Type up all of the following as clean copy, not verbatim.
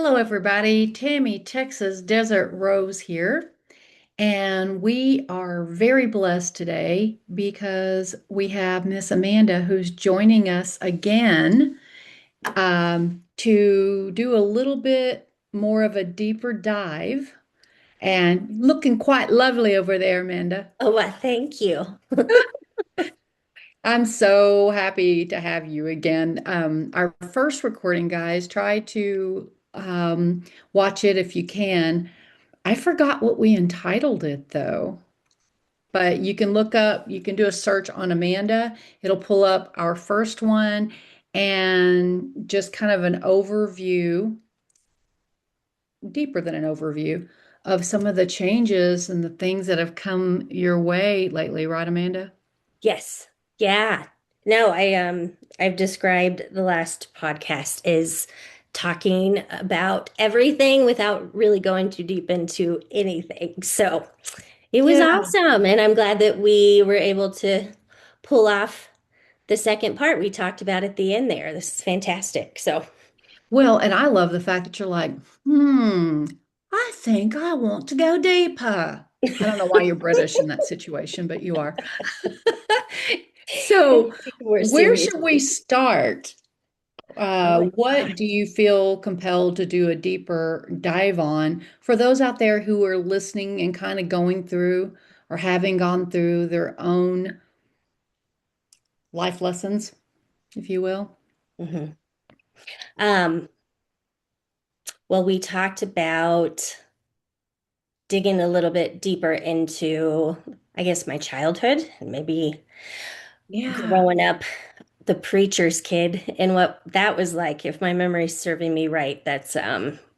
Hello, everybody. Tammy, Texas Desert Rose here. And we are very blessed today because we have Miss Amanda who's joining us again to do a little bit more of a deeper dive. And looking quite lovely over there, Amanda. Oh, well, thank you. I'm so happy to have you again. Our first recording, guys, try to watch it if you can. I forgot what we entitled it though, but you can do a search on Amanda. It'll pull up our first one and just kind of an overview, deeper than an overview, of some of the changes and the things that have come your way lately, right, Amanda? Yes. Yeah. No, I've described the last podcast as talking about everything without really going too deep into anything. So it was Yeah. awesome. And I'm glad that we were able to pull off the second part we talked about at the end there. This is fantastic. So Well, and I love the fact that you're like, I think I want to go deeper. I don't know why you're British in that situation, but you are. So, we're where serious. should we start? Oh my What God. do you feel compelled to do a deeper dive on for those out there who are listening and kind of going through or having gone through their own life lessons, if you will? Mhm. Um, well, we talked about digging a little bit deeper into, I guess, my childhood and maybe Yeah. growing up the preacher's kid and what that was like. If my memory's serving me right, that's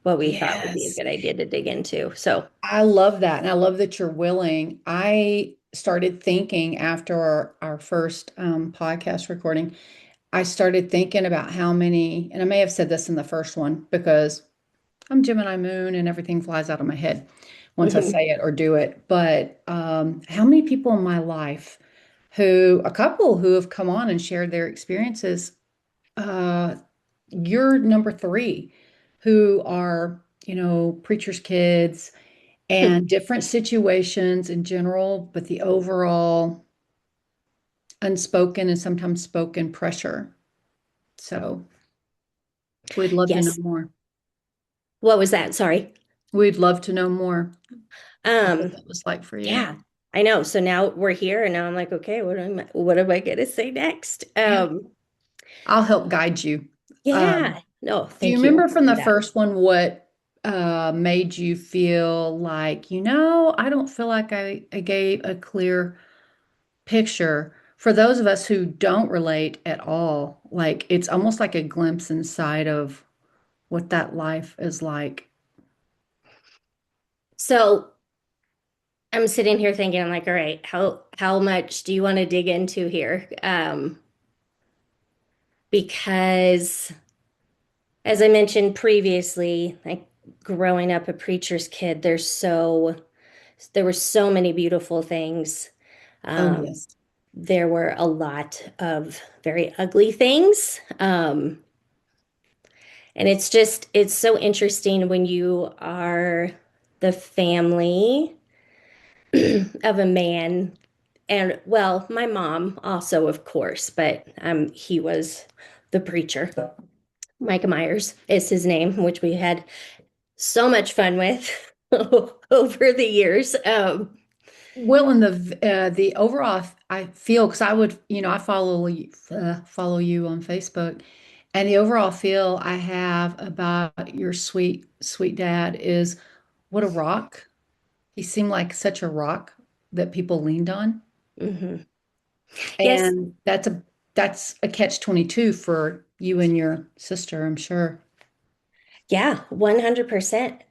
what we thought would be a Yes. good idea to dig into. So, I love that. And I love that you're willing. I started thinking after our first podcast recording, I started thinking about how many, and I may have said this in the first one because I'm Gemini moon and everything flies out of my head once I mhm. say it or do it. But how many people in my life a couple who have come on and shared their experiences, uh, you're number three, who are, preacher's kids and different situations in general, but the overall unspoken and sometimes spoken pressure. So we'd love to know Yes. more. What was that? Sorry. We'd love to know more of what Um, that was like for you. yeah, I know. So now we're here and now I'm like, okay, what am I gonna say next? Yeah. I'll help guide you. Yeah. No, Do you thank you remember from for the that. first one what made you feel like, I don't feel like I gave a clear picture for those of us who don't relate at all? Like it's almost like a glimpse inside of what that life is like. So I'm sitting here thinking, I'm like, all right, how much do you want to dig into here? Because as I mentioned previously, like growing up a preacher's kid, there were so many beautiful things. Oh, Um, yes. there were a lot of very ugly things. And it's so interesting when you are the family of a man. And well, my mom also, of course, but he was the preacher. Micah Myers is his name, which we had so much fun with over the years. Well, in the overall, I feel because I would, I follow you on Facebook, and the overall feel I have about your sweet, sweet dad is what a rock. He seemed like such a rock that people leaned on. Mhm. Yes, And that's a catch 22 for you and your sister, I'm sure. yeah, 100%.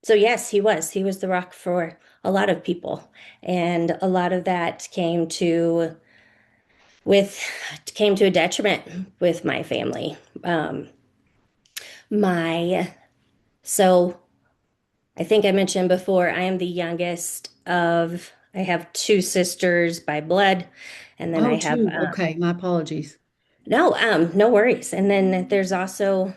So yes, he was. He was the rock for a lot of people, and a lot of that with came to a detriment with my family. Um, my so I think I mentioned before, I am the youngest of, I have two sisters by blood, and then I Oh, have, two. Okay, my apologies. no, no worries. And then there's also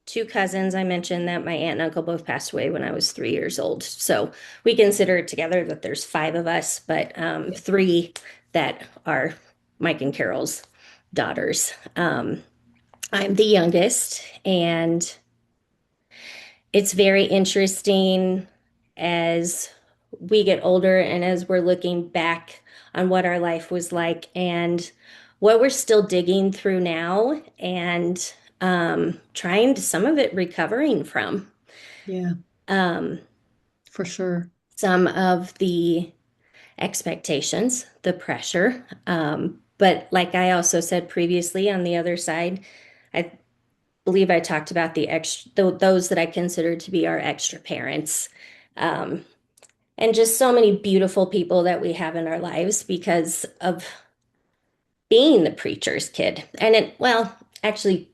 two cousins. I mentioned that my aunt and uncle both passed away when I was 3 years old. So we consider it together that there's five of us, but three that are Mike and Carol's daughters. I'm the youngest, and it's very interesting as we get older and as we're looking back on what our life was like and what we're still digging through now and trying to some of it recovering from. Yeah, Um, for sure. some of the expectations, the pressure. But like I also said previously, on the other side, I believe I talked about the those that I consider to be our extra parents. Um, and just so many beautiful people that we have in our lives because of being the preacher's kid. And well, actually,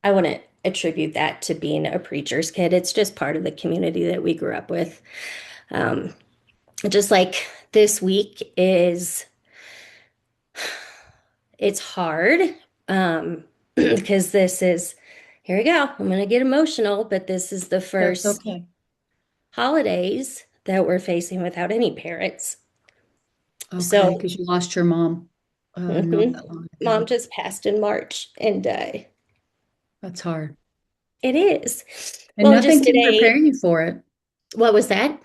I wouldn't attribute that to being a preacher's kid. It's just part of the community that we grew up with. Um, just like this week is, it's hard because this is, here we go. I'm going to get emotional, but this is the That's first okay. holidays that we're facing without any parents. Okay, So, because you lost your mom not mhm. that long Mom ago. just passed in March, and That's hard. it is. And Well, and nothing just can today, prepare you for it. what was that?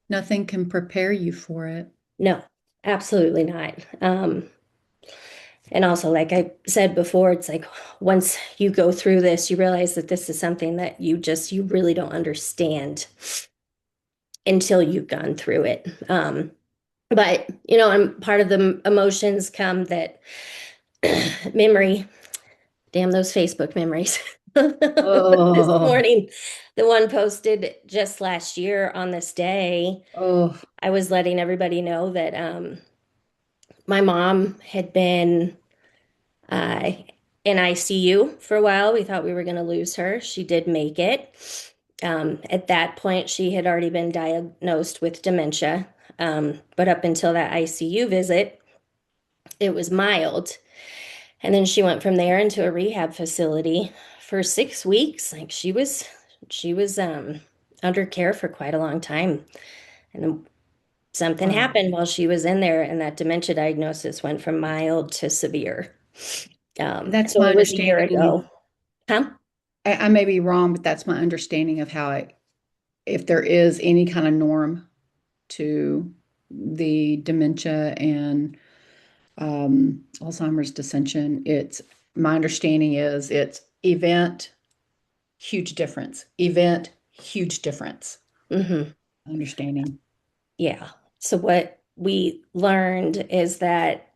Nothing can prepare you for it. No, absolutely not. And also, like I said before, it's like once you go through this, you realize that this is something that you really don't understand until you've gone through it. But, and part of the emotions come that memory, damn those Facebook memories. This Oh, morning, the one posted just last year on this day, oh, I was letting everybody know that my mom had been uh, in ICU for a while. We thought we were going to lose her. She did make it. At that point, she had already been diagnosed with dementia. But up until that ICU visit, it was mild. And then she went from there into a rehab facility for 6 weeks. Like she was under care for quite a long time. And then something wow. happened while she was in there, and that dementia diagnosis went from mild to severe. That's So my it was a year understanding. ago. Huh? I may be wrong, but that's my understanding of how it, if there is any kind of norm to the dementia and Alzheimer's dissension, it's my understanding is it's event, huge difference. Event, huge difference. Hmm. Understanding. Yeah. So what we learned is that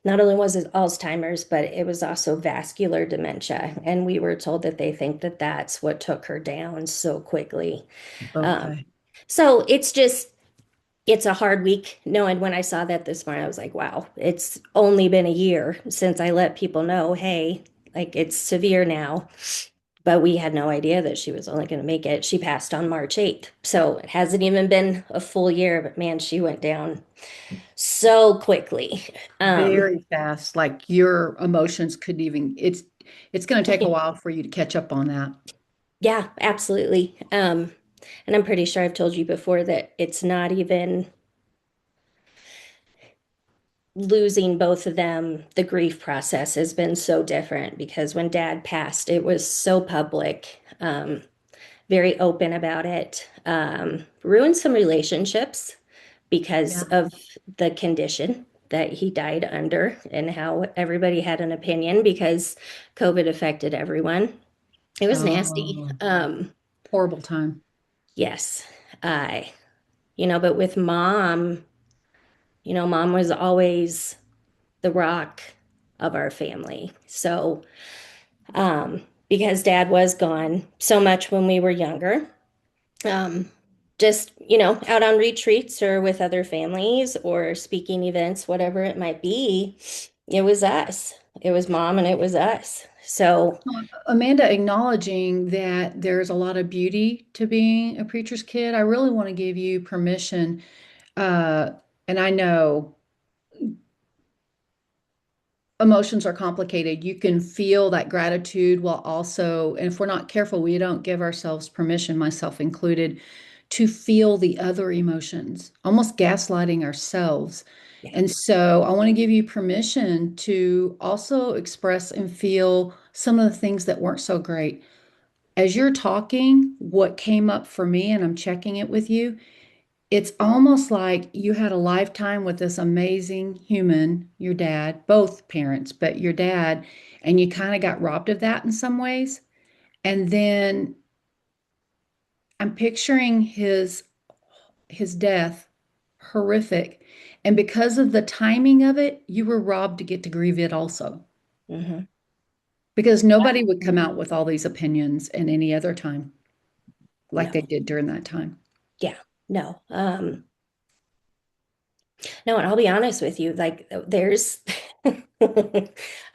not only was it Alzheimer's, but it was also vascular dementia. And we were told that they think that that's what took her down so quickly. Um, Okay. so it's a hard week knowing when I saw that this morning, I was like, wow, it's only been a year since I let people know, hey, like it's severe now. But we had no idea that she was only going to make it. She passed on March 8th. So it hasn't even been a full year, but man, she went down so quickly. Um, Very fast. Like your emotions could even, it's going to take a while for you to catch up on that. yeah, absolutely. And I'm pretty sure I've told you before that it's not even losing both of them. The grief process has been so different because when dad passed, it was so public, very open about it, ruined some relationships because Yeah. of the condition that he died under and how everybody had an opinion because COVID affected everyone. It was nasty. Oh, horrible time. Yes. I, but with mom, mom was always the rock of our family. So, because dad was gone so much when we were younger, um, just, out on retreats or with other families or speaking events, whatever it might be, it was us. It was mom and it was us. So, Amanda, acknowledging that there's a lot of beauty to being a preacher's kid, I really want to give you permission. Uh, and I know emotions are complicated. You can feel that gratitude while also, and if we're not careful, we don't give ourselves permission, myself included, to feel the other emotions, almost gaslighting ourselves. Yeah. And so I want to give you permission to also express and feel some of the things that weren't so great. As you're talking, what came up for me, and I'm checking it with you, it's almost like you had a lifetime with this amazing human, your dad, both parents, but your dad, and you kind of got robbed of that in some ways. And then I'm picturing his death, horrific. And because of the timing of it, you were robbed to get to grieve it also. Hmm. Because nobody would come out with all these opinions in any other time like No. they did during that time. Yeah. No. No, and I'll be honest with you, like there's I'm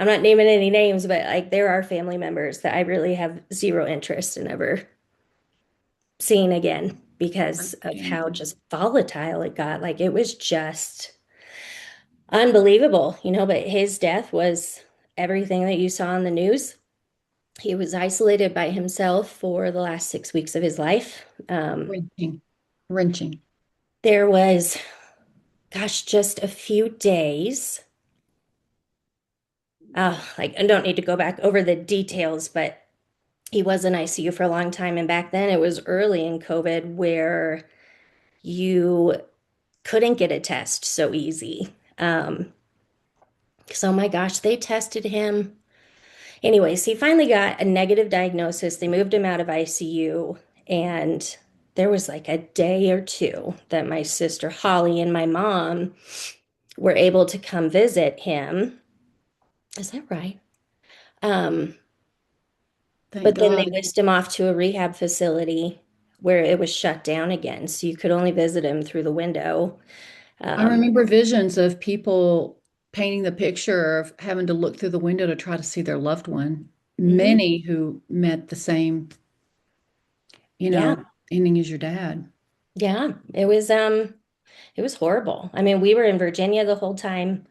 not naming any names, but like there are family members that I really have zero interest in ever seeing again because of how Understandable. just volatile it got. Like it was just unbelievable, but his death was everything that you saw on the news. He was isolated by himself for the last 6 weeks of his life. Wrenching, wrenching. There was, gosh, just a few days. Like I don't need to go back over the details, but he was in ICU for a long time. And back then it was early in COVID where you couldn't get a test so easy. So my gosh, they tested him. Anyways, he finally got a negative diagnosis. They moved him out of ICU, and there was like a day or two that my sister Holly and my mom were able to come visit him. Is that right? Um, Thank but then they God. whisked him off to a rehab facility where it was shut down again. So you could only visit him through the window. I Um, remember visions of people painting the picture of having to look through the window to try to see their loved one. mhm. Many who met the same, Yeah, ending as your dad. yeah. It was horrible. I mean, we were in Virginia the whole time.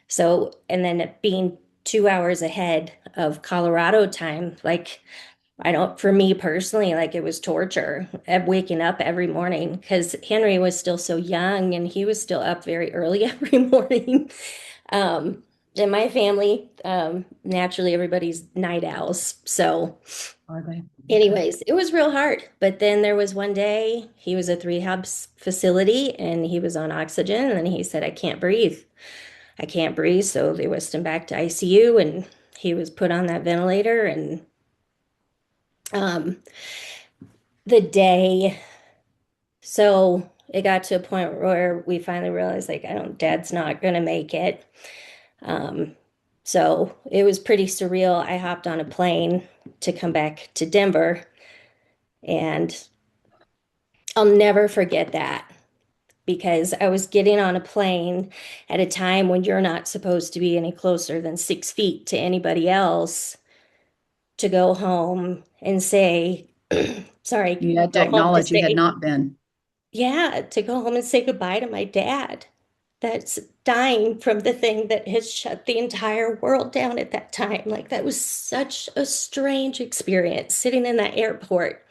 So, and then it being 2 hours ahead of Colorado time, like I don't, for me personally, like it was torture of waking up every morning because Henry was still so young and he was still up very early every morning. Um, in my family, naturally everybody's night owls. So, Are they? Okay. anyways, it was real hard. But then there was one day he was at rehab's facility and he was on oxygen and he said, I can't breathe. I can't breathe. So they whisked him back to ICU and he was put on that ventilator. And um, the day, so it got to a point where we finally realized, like, I don't, dad's not going to make it. Um, so it was pretty surreal. I hopped on a plane to come back to Denver, and I'll never forget that because I was getting on a plane at a time when you're not supposed to be any closer than 6 feet to anybody else to go home and say, sorry, You had to go home to acknowledge you had say, not been. yeah, to go home and say goodbye to my dad that's dying from the thing that has shut the entire world down at that time. Like that was such a strange experience sitting in that airport,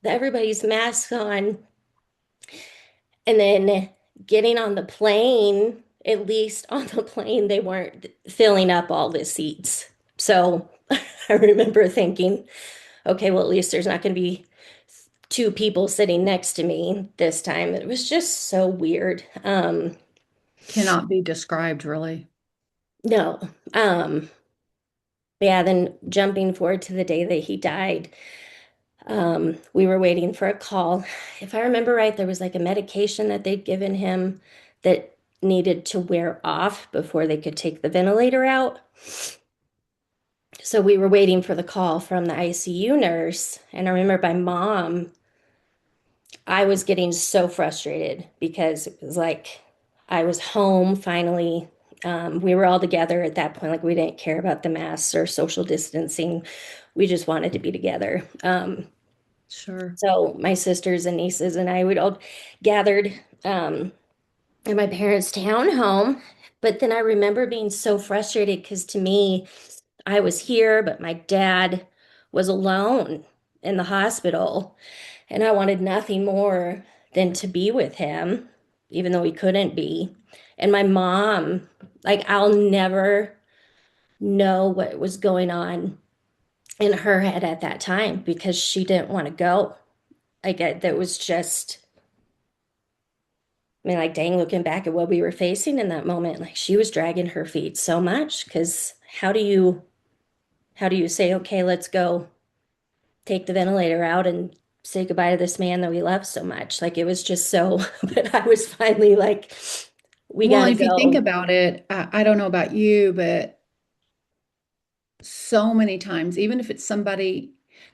everybody's masks on, and then getting on the plane. At least on the plane, they weren't filling up all the seats. So I remember thinking, okay, well, at least there's not going to be two people sitting next to me this time. It was just so weird. Cannot be described, really. No. Um, yeah, then jumping forward to the day that he died, we were waiting for a call. If I remember right, there was like a medication that they'd given him that needed to wear off before they could take the ventilator out. So we were waiting for the call from the ICU nurse. And I remember my mom, I was getting so frustrated because it was like I was home finally. We were all together at that point. Like we didn't care about the masks or social distancing. We just wanted to be together. Sure. So my sisters and nieces and I would all gathered at my parents' townhome. But then I remember being so frustrated because to me, I was here, but my dad was alone in the hospital, and I wanted nothing more than to be with him, even though he couldn't be. And my mom, like, I'll never know what was going on in her head at that time because she didn't want to go. That was just, I mean, like, dang, looking back at what we were facing in that moment, like, she was dragging her feet so much because how do you say, okay, let's go take the ventilator out and say goodbye to this man that we love so much? Like, it was just so, but I was finally like, we Well, gotta if you think go. about it, I don't know about you, but so many times, even if it's somebody,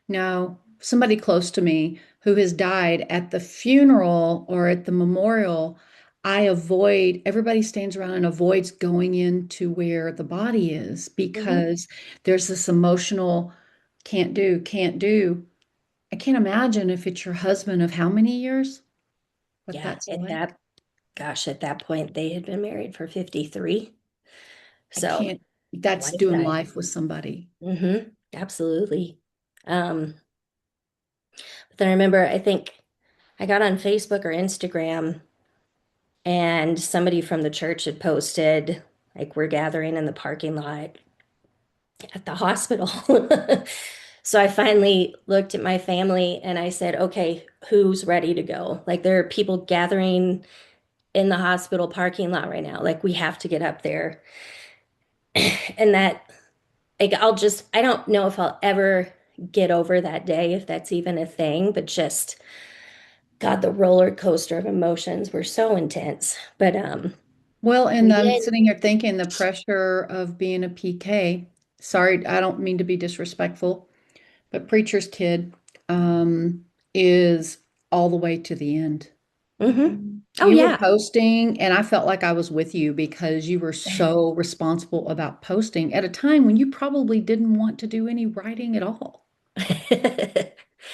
no, somebody close to me who has died at the funeral or at the memorial, I avoid, everybody stands around and avoids going into where the body is Mhm. because there's this emotional can't do, can't do. I can't imagine if it's your husband of how many years, what Yeah, that's like. at that point, they had been married for 53. I So, can't, that's doing lifetime. life with somebody. Absolutely. Um, but then I remember, I think I got on Facebook or Instagram, and somebody from the church had posted, like, we're gathering in the parking lot at the hospital. So I finally looked at my family and I said, okay, who's ready to go? Like, there are people gathering in the hospital parking lot right now. Like, we have to get up there. And that, like, I don't know if I'll ever get over that day, if that's even a thing, but just, God, the roller coaster of emotions were so intense. But Well, and we I'm did. sitting here thinking the pressure of being a PK. Sorry, I don't mean to be disrespectful, but preacher's kid is all the way to the end. Oh You were yeah. posting, and I felt like I was with you because you were so responsible about posting at a time when you probably didn't want to do any writing at all,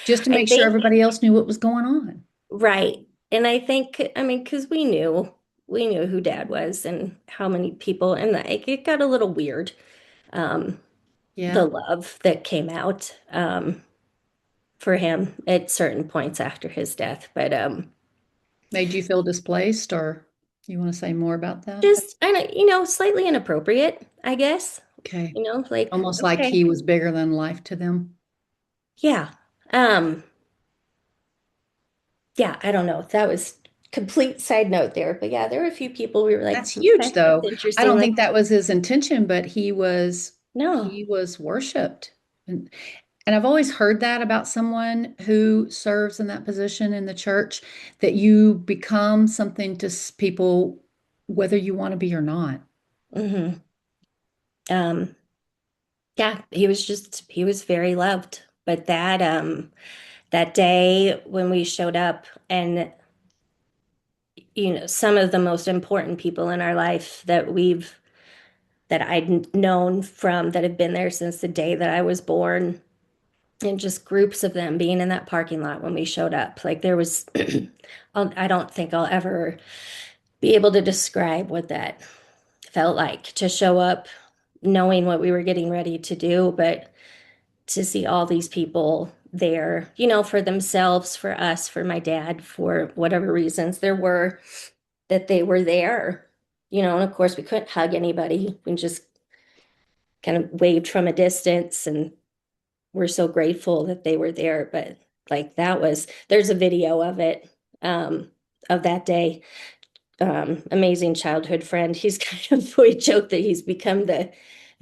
just to I make sure think everybody else knew what was going on. right. And I think, I mean, because we knew who dad was and how many people, and like, it got a little weird. Um, the Yeah. love that came out for him at certain points after his death. But Made you feel displaced, or you want to say more about that? just, I know, slightly inappropriate, I guess. Okay. Like, Almost like okay, he was bigger than life to them. yeah. Um, yeah, I don't know. That was complete side note there. But yeah, there were a few people we were like, That's huge, okay, that's though. I interesting. don't Like, think that was his intention, but no. he was worshipped. And and I've always heard that about someone who serves in that position in the church, that you become something to people, whether you want to be or not. hmm Um, yeah, he was very loved. But that day when we showed up and some of the most important people in our life that I'd known from that have been there since the day that I was born, and just groups of them being in that parking lot when we showed up. Like, there was I don't think I'll ever be able to describe what that felt like to show up knowing what we were getting ready to do, but to see all these people there, for themselves, for us, for my dad, for whatever reasons there were, that they were there, and of course we couldn't hug anybody. We just kind of waved from a distance, and we're so grateful that they were there. But like, there's a video of it, of that day. Amazing childhood friend. He's kind of, we joke that he's become the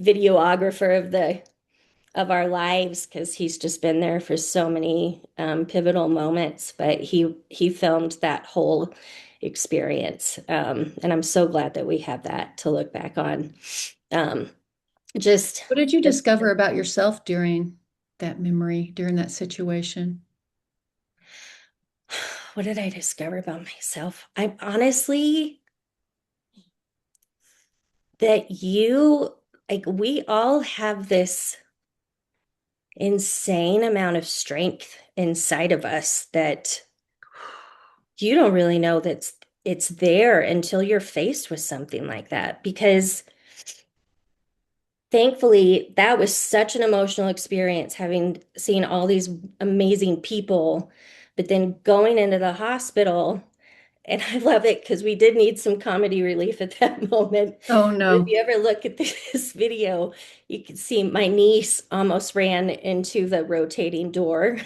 videographer of our lives because he's just been there for so many pivotal moments. But he filmed that whole experience, and I'm so glad that we have that to look back on. Um, just What did you the discover about yourself during that memory, during that situation? what did I discover about myself? I honestly that you like we all have this insane amount of strength inside of us that you don't really know it's there until you're faced with something like that. Because thankfully, that was such an emotional experience having seen all these amazing people, but then going into the hospital. And I love it because we did need some comedy relief at that moment. Oh If no. you ever look at this video, you can see my niece almost ran into the rotating door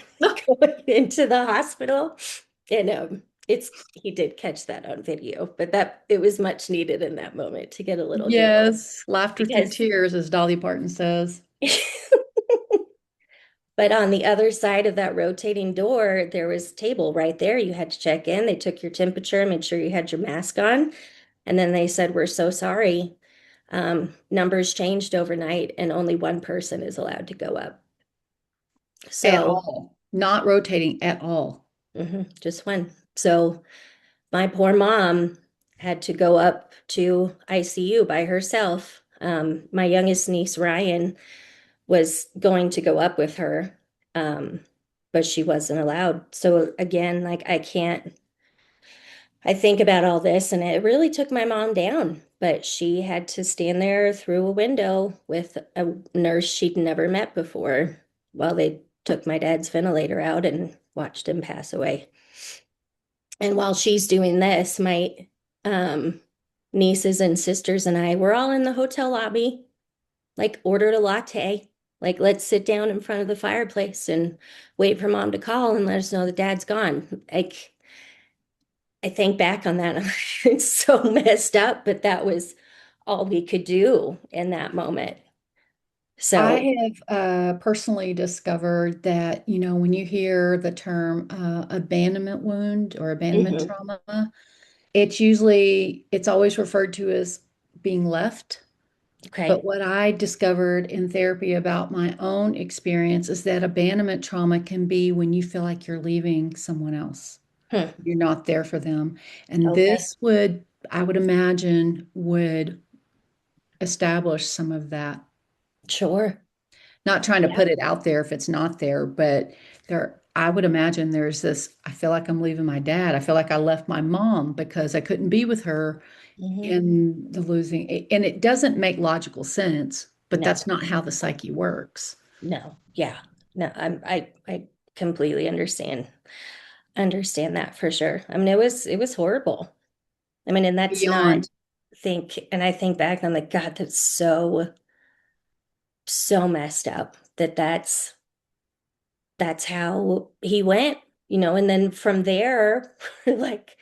going into the hospital. And it's he did catch that on video, but that it was much needed in that moment to get a little giggle Yes, laughter through because tears, as Dolly Parton says. but on the other side of that rotating door, there was a table right there. You had to check in. They took your temperature, made sure you had your mask on. And then they said, "We're so sorry. Numbers changed overnight, and only one person is allowed to go up." At So, all. Not rotating at all. just one. So, my poor mom had to go up to ICU by herself. My youngest niece, Ryan, was going to go up with her, um, but she wasn't allowed. So, again, like I think about all this, and it really took my mom down. But she had to stand there through a window with a nurse she'd never met before while they took my dad's ventilator out and watched him pass away. And while she's doing this, my um, nieces and sisters and I were all in the hotel lobby, like ordered a latte. Like, let's sit down in front of the fireplace and wait for mom to call and let us know that dad's gone. Like, I think back on that, it's so messed up, but that was all we could do in that moment. I So, have personally discovered that, when you hear the term abandonment wound or abandonment mhm, trauma, it's always referred to as being left. okay. But what I discovered in therapy about my own experience is that abandonment trauma can be when you feel like you're leaving someone else. Hmm, You're not there for them. And okay. I would imagine, would establish some of that. Sure. Not trying to Yeah. put it out there if it's not there, but I would imagine there's this, I feel like I'm leaving my dad. I feel like I left my mom because I couldn't be with her Hmm. in the losing. And it doesn't make logical sense, but No, that's not how the psyche works. no. Yeah. No, I completely understand that for sure. I mean, it was horrible. I mean, and that's not Beyond. and I think back and I'm like, God, that's so messed up that that's how he went, and then from there, like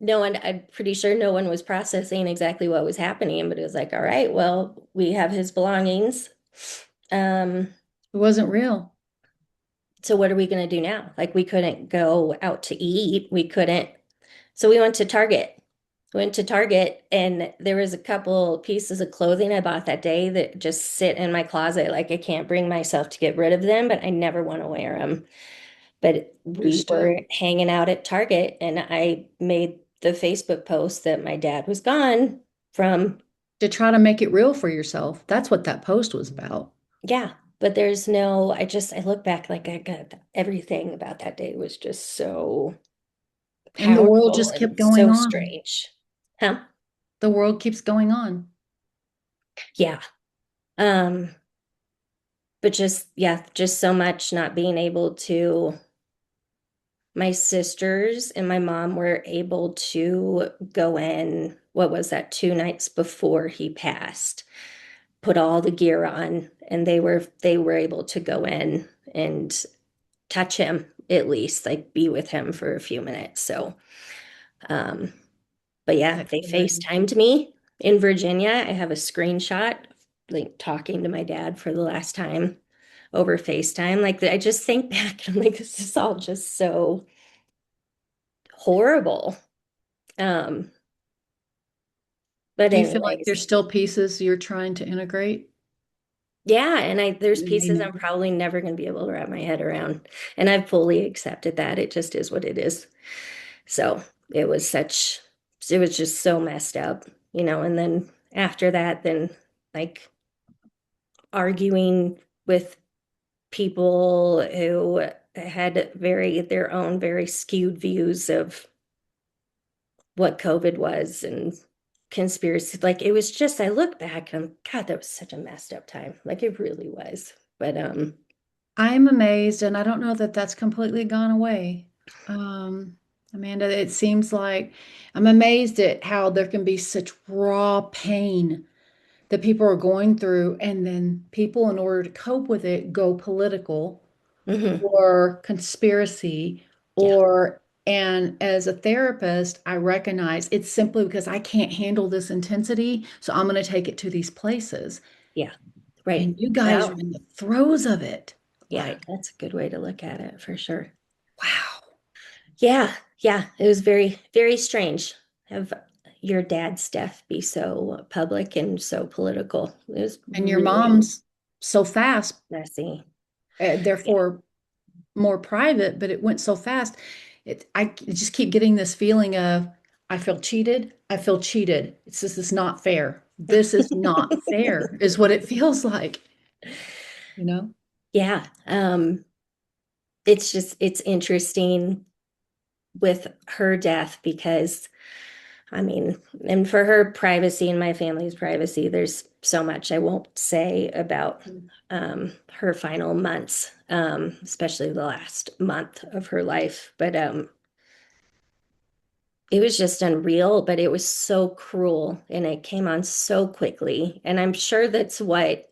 no one, I'm pretty sure no one was processing exactly what was happening, but it was like, all right, well, we have his belongings. Um, It wasn't real. so what are we going to do now? Like we couldn't go out to eat. We couldn't. So we went to Target. Went to Target and there was a couple pieces of clothing I bought that day that just sit in my closet. Like I can't bring myself to get rid of them, but I never want to wear them. But we Understood. were hanging out at Target and I made the Facebook post that my dad was gone from, To try to make it real for yourself. That's what that post was about. yeah, but I look back like I got everything about that day was just so And the world powerful just and kept going so on. strange. Huh? The world keeps going on. Yeah. Um, but just, yeah, just so much not being able to, my sisters and my mom were able to go in, what was that, 2 nights before he passed, put all the gear on, and they were able to go in and touch him at least, like be with him for a few minutes. So, um, but yeah, That's they good. FaceTimed me in Virginia. I have a screenshot, like talking to my dad for the last time over FaceTime. Like I just think back and I'm like, this is all just so horrible. Um, but Do you feel like anyways, there's still pieces you're trying to integrate? yeah, and there's You may pieces I'm never. probably never going to be able to wrap my head around. And I've fully accepted that. It just is what it is. So it was such, it was just so messed up, and then after that, then like arguing with people who had their own very skewed views of what COVID was and conspiracy. Like it was just, I look back and God, that was such a messed up time. Like it really was. But I'm amazed, and I don't know that that's completely gone away. Um, Amanda, it seems like I'm amazed at how there can be such raw pain that people are going through, and then people, in order to cope with it, go political mhm, or conspiracy yeah, or, and as a therapist, I recognize it's simply because I can't handle this intensity, so I'm going to take it to these places. yeah, right. And you guys are Well, in the throes of it. yeah, Like, that's a good way to look at it for sure. wow. Yeah, yeah, it was very, very strange. Have your dad's death be so public and so political. It was And your really mom's so fast, messy. Yeah, therefore more private, but it went so fast. I just keep getting this feeling of I feel cheated. I feel cheated. It's just, it's not fair. This is not fair, is what it feels like, you know? yeah. It's just it's interesting with her death because I mean, and for her privacy and my family's privacy, there's so much I won't say about her final months, especially the last month of her life. But it was just unreal, but it was so cruel and it came on so quickly. And I'm sure that's what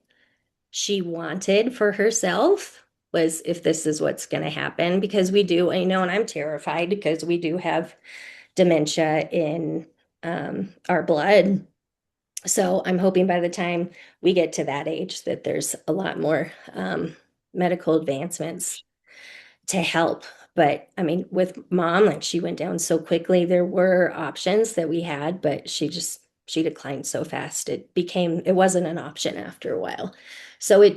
she wanted for herself was if this is what's going to happen, because we do, I know, and I'm terrified because we do have dementia in our blood. So I'm hoping by the time we get to that age that there's a lot more medical advancements to help. But I mean, with mom, like she went down so quickly, there were options that we had, but she declined so fast. It wasn't an option after a while. So we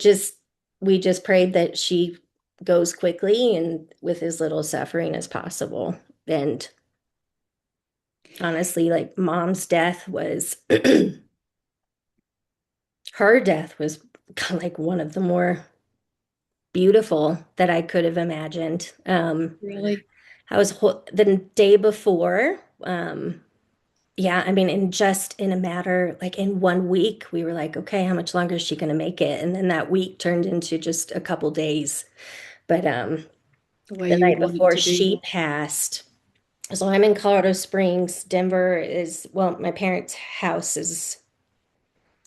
just prayed that she goes quickly and with as little suffering as possible. And honestly, like mom's death was her death was kind of like one of the more beautiful that I could have imagined. Really? The day before, yeah, I mean, in just in a matter, like in 1 week, we were like, okay, how much longer is she going to make it? And then that week turned into just a couple days. But The way the you night would want it before to be. she passed, so I'm in Colorado Springs. Denver is, well, my parents' house is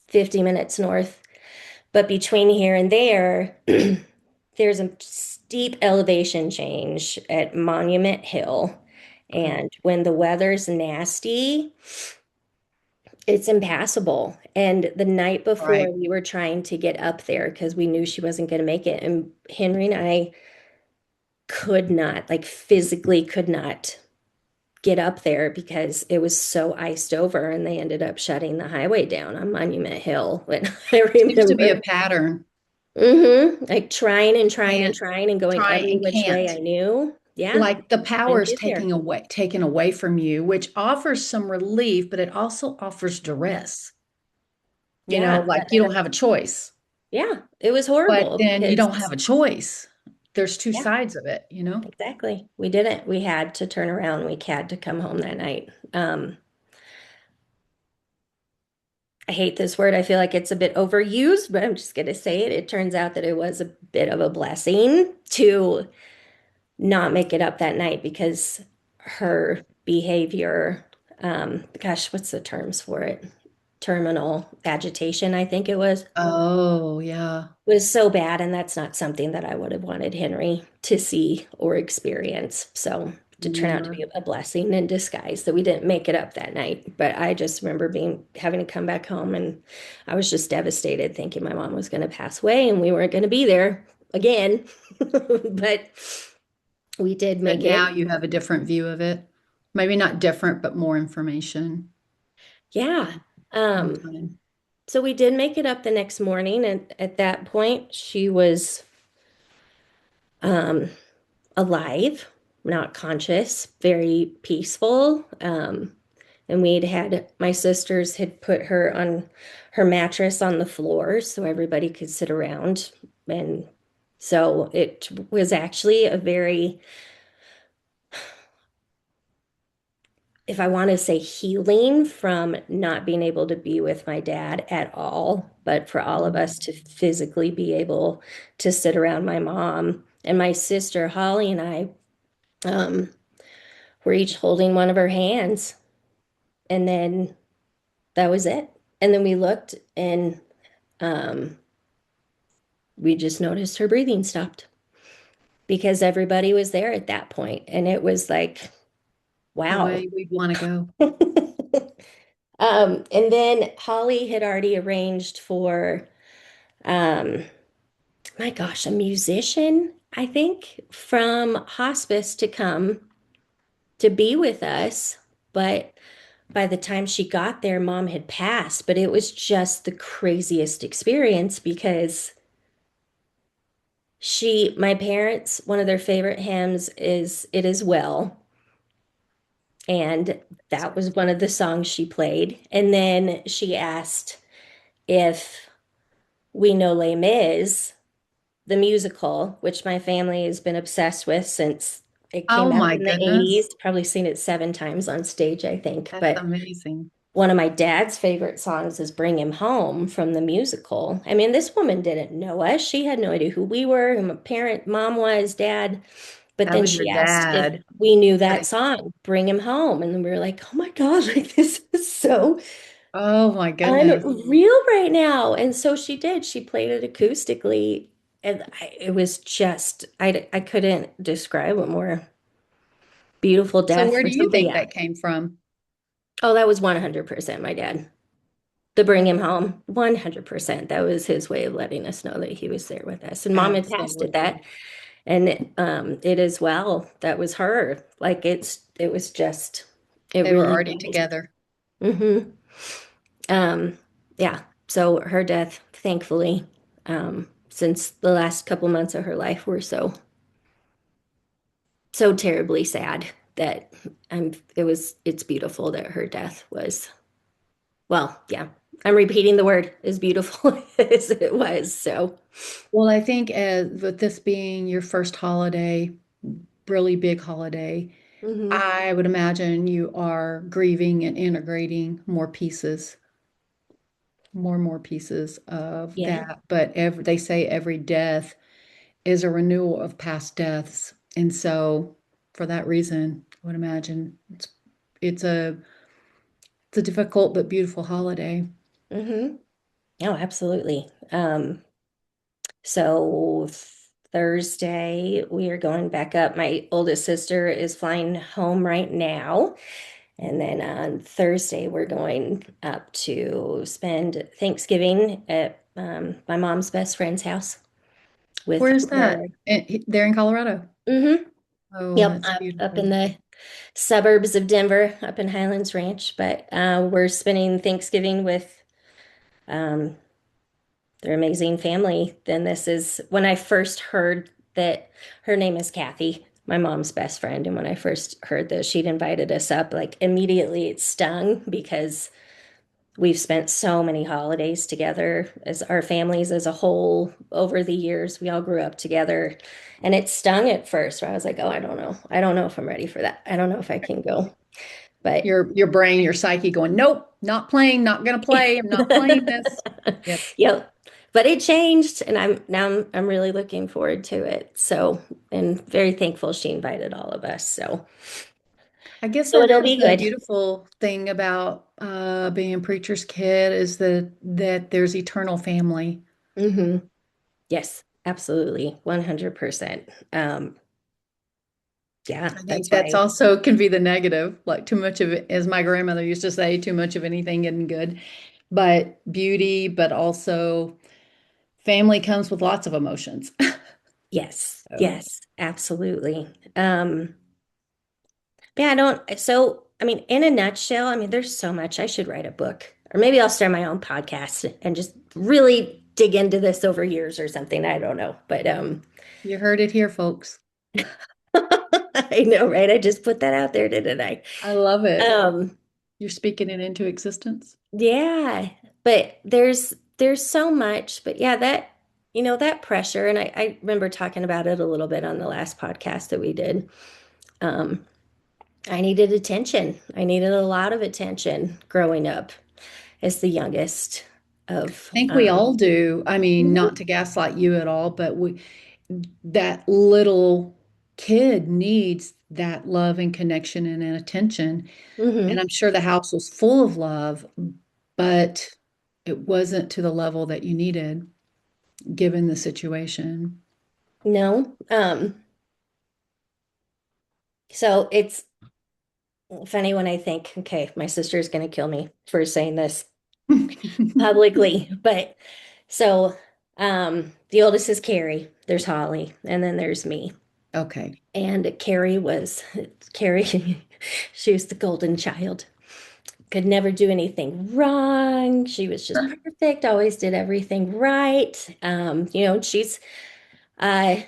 50 minutes north. But between here and there, there's a steep elevation change at Monument Hill. Okay. And when the weather's nasty, it's impassable. And the night before, Right. we were trying to get up there because we knew she wasn't going to make it. And Henry and I could not, like physically could not get up there because it was so iced over. And they ended up shutting the highway down on Monument Hill. And I Seems to be remember a pattern. like trying and trying and Can't trying and going try every and which way can't. I knew. Yeah, Like the couldn't power's get there. taken away from you, which offers some relief, but it also offers duress. You know, Yeah, like you don't have a choice, yeah, it was but horrible then you because don't have a choice. There's two yeah, sides of it, you know? exactly. We didn't. We had to turn around. We had to come home that night. I hate this word. I feel like it's a bit overused, but I'm just gonna say it. It turns out that it was a bit of a blessing to not make it up that night because her behavior, gosh, what's the terms for it? Terminal agitation, I think it Oh, yeah. was so bad. And that's not something that I would have wanted Henry to see or experience. So to turn out to Yeah. be a blessing in disguise that we didn't make it up that night. But I just remember having to come back home and I was just devastated thinking my mom was going to pass away and we weren't going to be there again. But we did But make it. now you have a different view of it. Maybe not different, but more information Yeah. in Um, time. so we did make it up the next morning, and at that point, she was um, alive, not conscious, very peaceful. And we'd had my sisters had put her on her mattress on the floor so everybody could sit around. And so it was actually a very if I want to say healing from not being able to be with my dad at all, but for all of us to physically be able to sit around my mom and my sister Holly and I um, were each holding one of her hands, and then that was it. And then we looked, and um, we just noticed her breathing stopped because everybody was there at that point, and it was like, The wow. way we'd want to go. And then Holly had already arranged for, um, my gosh, a musician, I think, from hospice to come to be with us. But by the time she got there, mom had passed. But it was just the craziest experience because my parents, one of their favorite hymns is It Is Well. And that was one of the songs she played. And then she asked if We Know Les Mis, the musical, which my family has been obsessed with since it came Oh out my in the goodness. 80s. Probably seen it 7 times on stage, I think. That's But amazing. one of my dad's favorite songs is Bring Him Home from the musical. I mean, this woman didn't know us. She had no idea who we were, who my mom was, dad. But That then was your she asked if dad. we knew that Putting- song, Bring Him Home. And then we were like, oh my God, like this is so Oh my goodness. unreal right now. And so she did. She played it acoustically. And it was just, I couldn't describe a more beautiful So death where for do you somebody think else. that came from? Oh, that was 100% my dad. To bring him home, 100%. That was his way of letting us know that he was there with us. And mom had passed at that. Absolutely. And it as well. That was her. Like it was just, it They were really already was. together. Mm-hmm. Um, yeah. So her death, thankfully, since the last couple months of her life were so terribly sad that it's beautiful that her death was, well, yeah. I'm repeating the word as beautiful as it was. So, Well, I think with this being your first holiday, really big holiday, hmm I would imagine you are grieving and integrating more and more pieces of yeah. that. But they say every death is a renewal of past deaths. And so for that reason, I would imagine it's a it's a difficult but beautiful holiday. hmm Oh, absolutely. So Thursday, we are going back up. My oldest sister is flying home right now. And then on Thursday, we're going up to spend Thanksgiving at my mom's best friend's house with Where is that? her. There in Colorado. hmm Oh, Yep, that's up in beautiful. the suburbs of Denver, up in Highlands Ranch. But we're spending Thanksgiving with um, their amazing family. Then this is when I first heard that her name is Kathy, my mom's best friend. And when I first heard that she'd invited us up, like immediately it stung because we've spent so many holidays together as our families as a whole over the years. We all grew up together. And it stung at first where I was like, oh, I don't know. I don't know if I'm ready for that. I don't know if I can go. But Your brain, your psyche going, nope, not playing, not gonna play. I'm not playing this. Yep. yep. But it changed and I'm really looking forward to it. So, and very thankful she invited all of us. I guess So that it'll is be the good. beautiful thing about being a preacher's kid is that there's eternal family. hmm Yes, absolutely. 100%. Yeah, I that's think that's why. also can be the negative, like too much of it, as my grandmother used to say, too much of anything isn't good. But beauty, but also family comes with lots of emotions. Yes, So yes, absolutely. Yeah, I don't, so, I mean, in a nutshell, I mean, there's so much. I should write a book, or maybe I'll start my own podcast and just really dig into this over years or something. I don't know. But you heard it here, folks. I know, right? I just put that out there, didn't I? I love it. Um, You're speaking it into existence. yeah, but there's so much, but yeah, that pressure, and I remember talking about it a little bit on the last podcast that we did. Um, I needed attention. I needed a lot of attention growing up as the youngest of I think we all do. I mean, mhm, not to gaslight you at all, but that little kid needs that love and connection and attention. And mhm. I'm sure the house was full of love, but it wasn't to the level that you needed given the situation. No. So it's funny when I think, okay, my sister's going to kill me for saying this publicly, but so the oldest is Carrie, there's Holly, and then there's me. Okay. And Carrie, she was the golden child. Could never do anything wrong. She was just perfect, always did everything right. She's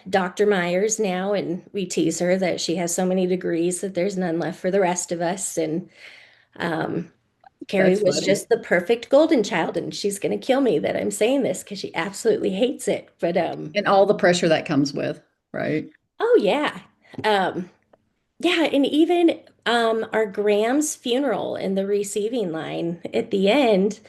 Dr. Myers now, and we tease her that she has so many degrees that there's none left for the rest of us. And um, Carrie That's was funny. just the perfect golden child, and she's going to kill me that I'm saying this because she absolutely hates it. But And all the pressure that comes with, right? oh yeah, um, yeah, and even our Graham's funeral in the receiving line at the end,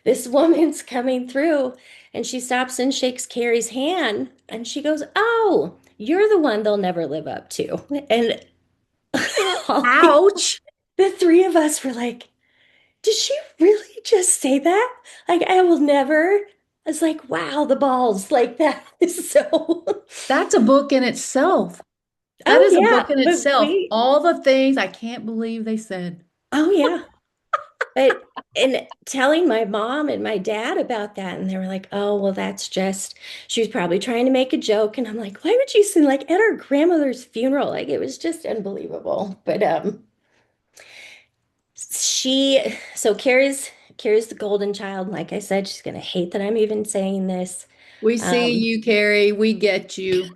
this woman's coming through, and she stops and shakes Carrie's hand, and she goes, "Oh, you're the one they'll never live up to." And Holly, Ouch. the three of us were like, did she really just say that? Like, I will never. I was like, wow, the balls. Like, that is so. That's a book in itself. That Oh, is a book yeah. in But itself. All the things I can't believe they said. oh, yeah. But, and telling my mom and my dad about that, and they were like, oh, well, that's just, she was probably trying to make a joke. And I'm like, why would you say, like, at our grandmother's funeral? Like, it was just unbelievable. But, so Carrie's the golden child. Like I said, she's gonna hate that I'm even saying this. We see Um, you, Carrie. We get you.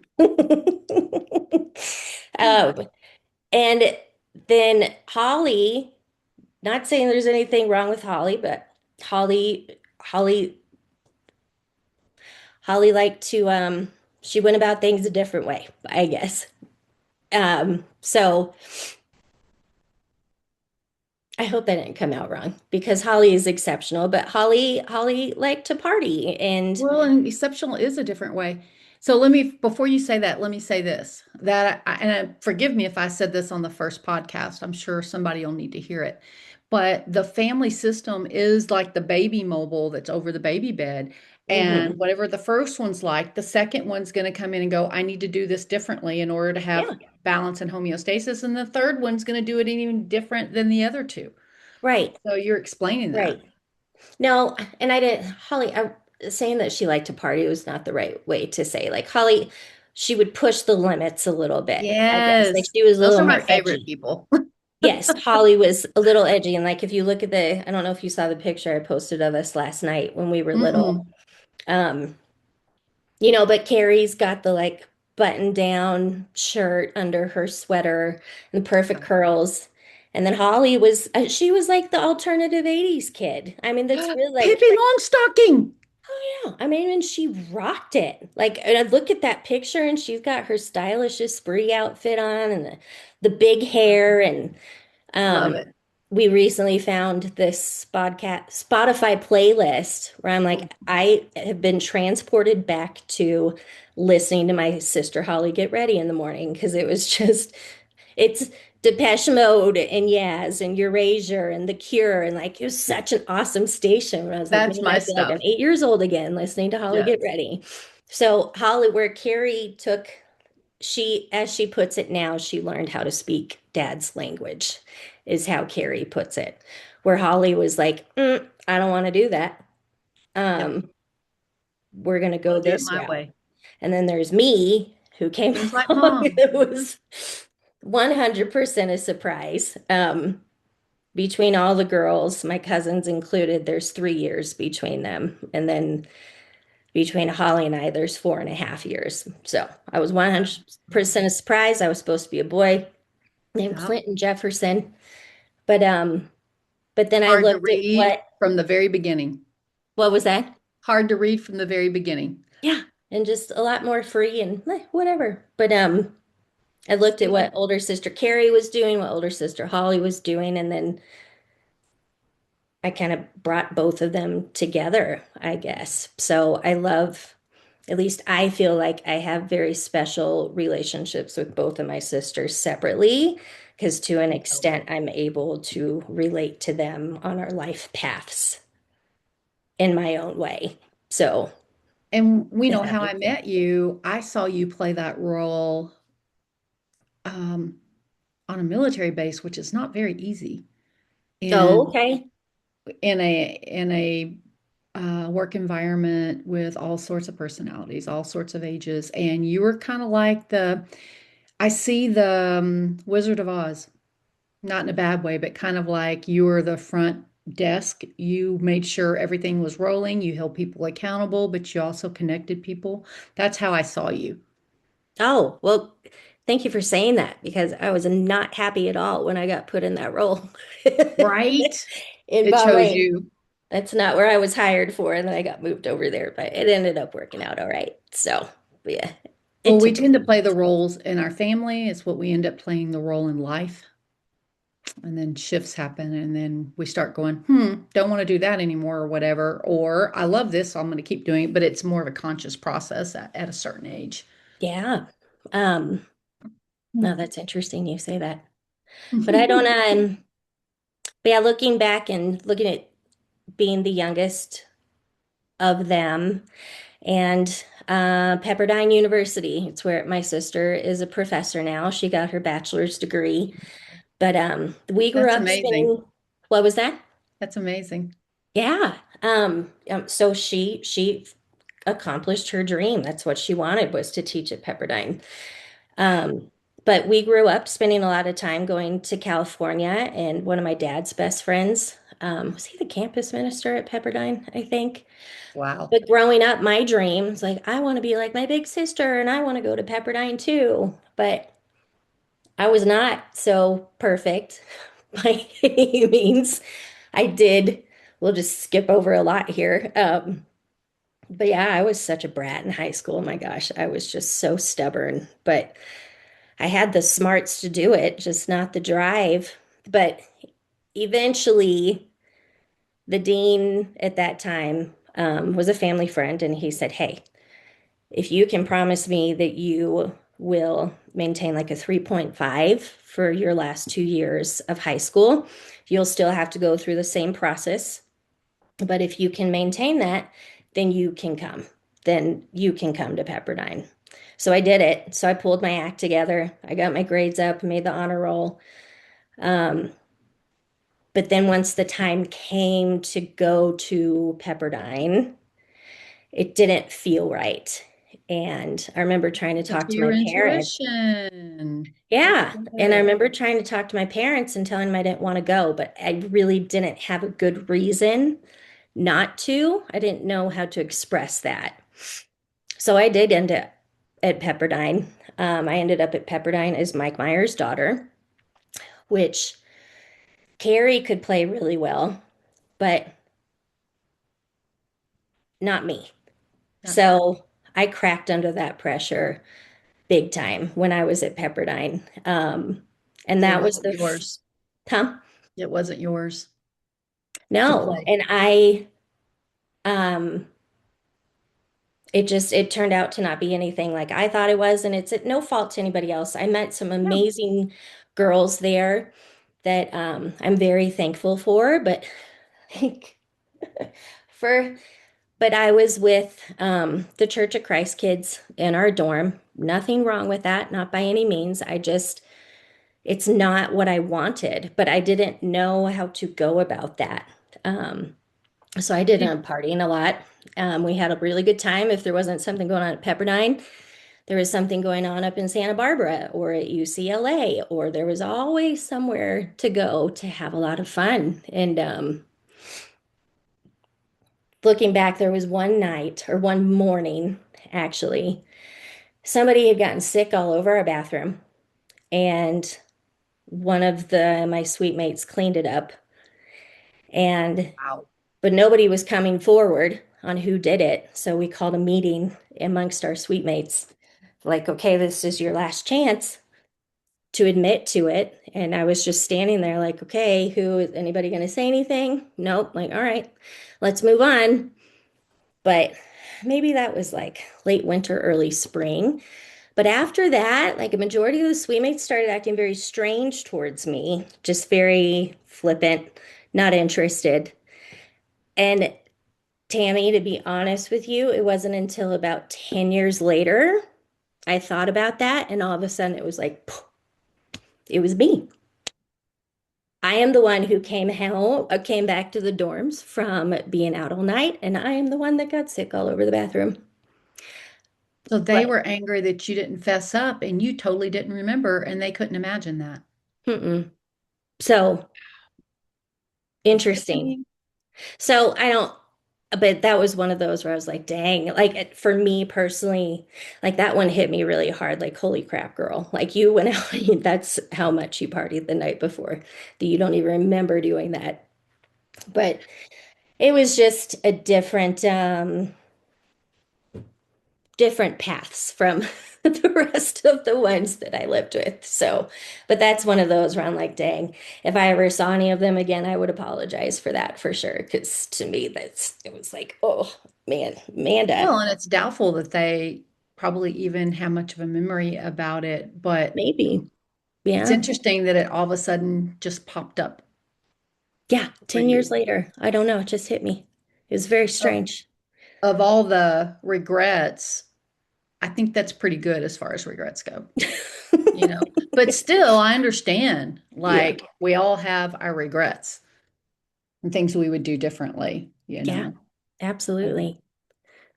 um, and then Holly, not saying there's anything wrong with Holly, but Holly, Holly liked to she went about things a different way, I guess. So I hope that didn't come out wrong because Holly is exceptional, but Holly liked to party and Well, and exceptional is a different way. So before you say that, let me say this, forgive me if I said this on the first podcast. I'm sure somebody will need to hear it. But the family system is like the baby mobile that's over the baby bed. And mhm. whatever the first one's like, the second one's going to come in and go, I need to do this differently in order to have Yeah, balance and homeostasis. And the third one's going to do it even different than the other two. right, So you're explaining that. right. No, and I didn't, Holly, saying that she liked to party was not the right way to say. Like Holly, she would push the limits a little bit, I guess. Like Yes. she was a Those are little my more favorite edgy. people. Yes, Holly was a little edgy. And like if you look at I don't know if you saw the picture I posted of us last night when we were little. Mm-mm. Um, but Carrie's got the like button down shirt under her sweater and the perfect curls. And then Holly she was like the alternative 80s kid. I mean, that's really like, Pippi Longstocking. oh yeah. I mean, and she rocked it. Like, and I look at that picture and she's got her stylish Esprit outfit on and the big hair. And Love um, it. we recently found this Spotify playlist where I'm like, I have been transported back to listening to my sister Holly get ready in the morning because it was just, it's Depeche Mode and Yaz and Erasure and The Cure. And like, it was such an awesome station. When I was like, That's man, my I feel like I'm stuff. 8 years old again listening to Holly get Yes. ready. So, Holly, where Carrie took, as she puts it now, she learned how to speak dad's language, is how Carrie puts it. Where Holly was like, I don't want to do that. Yep. Um, we're going to Want go to do it this my route. way. And then there's me who came Just like along. mom. It was 100% a surprise. Between all the girls, my cousins included, there's 3 years between them. And then between Holly and I, there's 4.5 years. So I was Wow. 100% a surprise. I was supposed to be a boy named Yep. Clinton Jefferson. But then I Hard to looked at read from the very beginning. what was that? Hard to read from the very beginning. Yeah. And just a lot more free and whatever. But I looked at what older sister Carrie was doing, what older sister Holly was doing, and then I kind of brought both of them together, I guess. So I love, at least I feel like I have very special relationships with both of my sisters separately, because to an extent, I'm able to relate to them on our life paths in my own way. So And we if know that how I makes sense. met you. I saw you play that role um, on a military base, which is not very easy. Oh, And okay. in a work environment with all sorts of personalities, all sorts of ages, and you were kind of like I see the Wizard of Oz, not in a bad way, but kind of like you were the front desk. You made sure everything was rolling. You held people accountable, but you also connected people. That's how I saw you. Oh, well, thank you for saying that because I was not happy at all when I got put in that role Right? in It chose Bahrain. you. That's not where I was hired for, and then I got moved over there, but it ended up working out all right. So, but yeah, it Well, we took a tend to few play the years. roles in our family. It's what we end up playing the role in life. And then shifts happen, and then we start going, don't want to do that anymore, or whatever. Or I love this, so I'm going to keep doing it. But it's more of a conscious process at a certain age. Yeah. Um, no, Hmm. that's interesting you say that. But I don't but yeah, looking back and looking at being the youngest of them and Pepperdine University, it's where my sister is a professor now. She got her bachelor's degree. But we grew That's up amazing. spinning, what was that? That's amazing. Yeah. So she accomplished her dream. That's what she wanted was to teach at Pepperdine. Um, but we grew up spending a lot of time going to California, and one of my dad's best friends, was he the campus minister at Pepperdine, I think? Wow. But growing up, my dream was like, I want to be like my big sister and I want to go to Pepperdine too. But I was not so perfect by any means. I did, we'll just skip over a lot here. But yeah, I was such a brat in high school. My gosh, I was just so stubborn. But I had the smarts to do it, just not the drive. But eventually, the dean at that time was a family friend, and he said, "Hey, if you can promise me that you will maintain like a 3.5 for your last 2 years of high school, you'll still have to go through the same process. But if you can maintain that, then you can come. Then you can come to Pepperdine." So I did it. So I pulled my act together. I got my grades up, made the honor roll. Um, but then once the time came to go to Pepperdine, it didn't feel right. And I remember trying to Listen talk to to my your parents. intuition. That's Yeah. And I good. remember trying to talk to my parents and telling them I didn't want to go, but I really didn't have a good reason not to. I didn't know how to express that. So I did end up at Pepperdine. I ended up at Pepperdine as Mike Myers' daughter, which Carrie could play really well, but not me. Not you. So I cracked under that pressure big time when I was at Pepperdine. And It that was wasn't the, yours. huh? It wasn't yours to No. play. And um, it turned out to not be anything like I thought it was. And it's at no fault to anybody else. I met some No. amazing girls there that I'm very thankful for, but for but I was with the Church of Christ kids in our dorm. Nothing wrong with that, not by any means. It's not what I wanted, but I didn't know how to go about that. Um, so I did Did, partying a lot. We had a really good time. If there wasn't something going on at Pepperdine, there was something going on up in Santa Barbara or at UCLA, or there was always somewhere to go to have a lot of fun. And looking back, there was one night or one morning, actually, somebody had gotten sick all over our bathroom, and one of the my suite mates cleaned it up, and wow. but nobody was coming forward on who did it. So we called a meeting amongst our suite mates, like, okay, this is your last chance. to admit to it. And I was just standing there like, okay, who is anybody going to say anything? Nope. Like, all right, let's move on. But maybe that was like late winter, early spring. But after that, like a majority of the suite mates started acting very strange towards me, just very flippant, not interested. And Tammy, to be honest with you, it wasn't until about 10 years later I thought about that, and all of a sudden it was like, it was me. I am the one who came back to the dorms from being out all night, and I am the one that got sick all over the bathroom. So they But were angry that you didn't fess up and you totally didn't remember and they couldn't imagine that. mm-mm. So interesting. Interesting. So I don't, but that was one of those where I was like, dang, like for me personally, like that one hit me really hard. Like, holy crap, girl. Like you went out, that's how much you partied the night before that you don't even remember doing that. But it was just a different paths from the rest of the ones that I lived with. So, but that's one of those where I'm like, dang, if I ever saw any of them again, I would apologize for that for sure. Because to me, it was like, oh man, Amanda, Well, and it's doubtful that they probably even have much of a memory about it, but maybe. it's Yeah. interesting that it all of a sudden just popped up Yeah. for 10 years you. later, I don't know. It just hit me. It was very Of, strange. of all the regrets, I think that's pretty good as far as regrets go, you know. But still, I understand, Yeah. like, we all have our regrets and things we would do differently, you Yeah. know. Absolutely.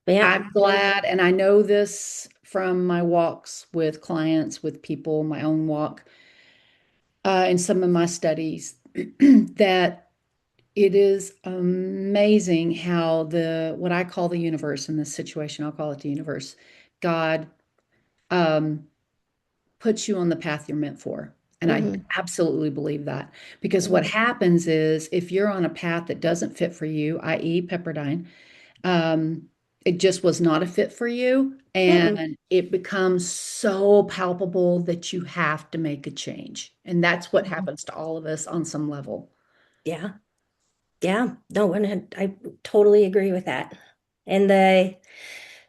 But yeah. I'm glad, and I know this from my walks with clients, with people, my own walk, and some of my studies, that it is amazing how what I call the universe in this situation, I'll call it the universe, God, um, puts you on the path you're meant for. And I Hmm. absolutely believe that because what Hmm. happens is if you're on a path that doesn't fit for you, i.e., Pepperdine, um, it just was not a fit for you. Mm-mm. And it becomes so palpable that you have to make a change. And that's what Mhm. happens to all of us on some level. Yeah. Yeah. No, and I totally agree with that. And